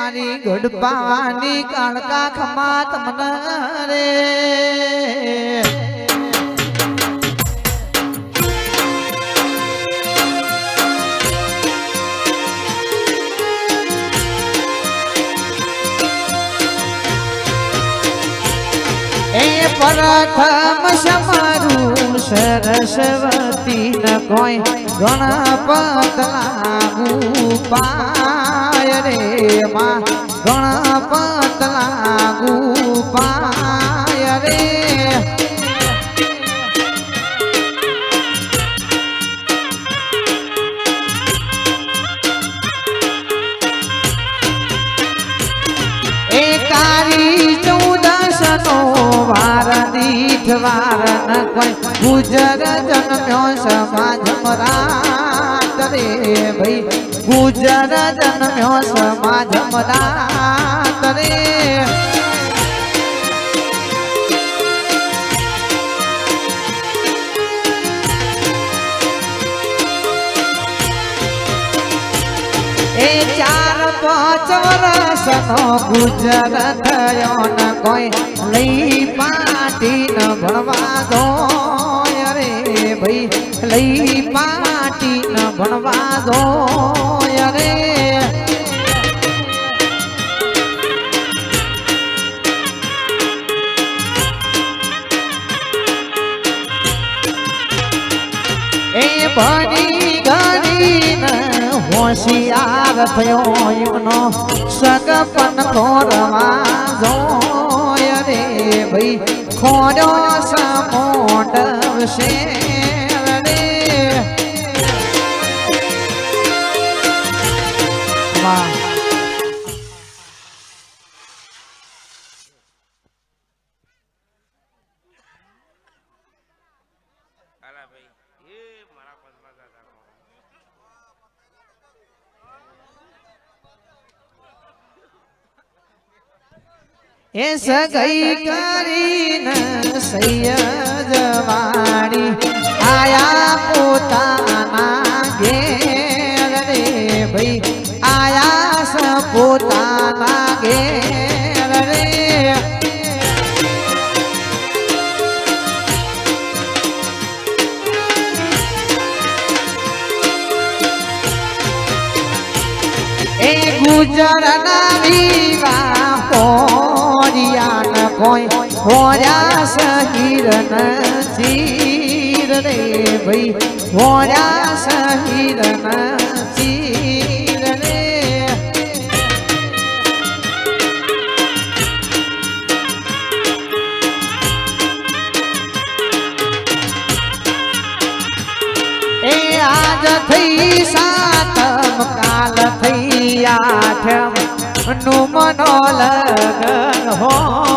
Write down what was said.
મારી ગઢપાની કાળકા ખમા તમને રે પ્રથમ સમારું સરસ્વતી ન કોઈ ગણપત લાગુ પાય રે માં ગણપત લાગુ પાય રે એકારી ચૌદશ નો વાર દીઠ વાર ન કોઈ ગુજર જન્મ્યો સમાજ મરાત રે ભાઈ ગુજર જન્મ્યો સમાજ મરાત રે એ 4-5 વર્ષનો ગુજર થયો ન કોઈ લઈ પાટી ન ભણવા દો રે ભાઈ લઈ પાટી ન ભણવા દો રે એ ભણી ગણી હોશિયાર થયો એમનો સગપન ખોરવા જોય રે ભાઈ ખોડો સમોટ છે રે વાહ એ સગઈ કરીને સૈયજવાણી આયા પોતાના ઘેર રે ભાઈ આયા સ પોતાના ઘેર રે એ ગુજરના વિવાહ કોઈ હોર્યા સહીર ચીર રે ભાઈ હોર્યા સહીર ચીર રે એ આજ થઈ સાતમ કાલ થઈ આઠમ નું મનો લગન હો